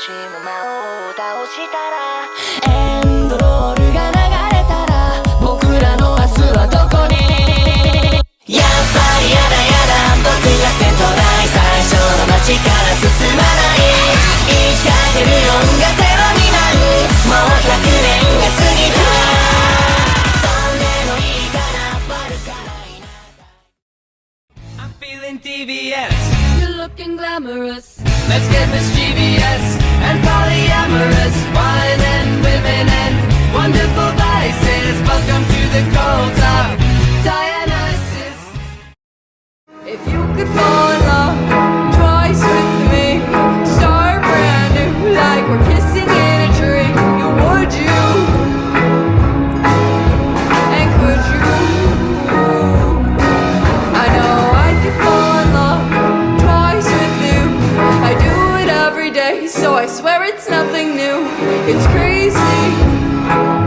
死の魔王を倒したらエンドロールが流れたら僕らの明日はどこにやっぱりやだやだ僕が先頭代最初の街から進まない1かける4がゼロになるもう100年が過ぎたそんでもいいかな悪かないな I'm feeling TBS You're looking glamorous Let's get mischievous and polyamorous Wine and women and wonderful vices Welcome to the cult of Dionysus If you could fall in love twice with me Start brand new like we're kissing in a tree Would you? And could you? I know I could fall in love twice with you I do it every day, so I swear it's nothing new It's crazy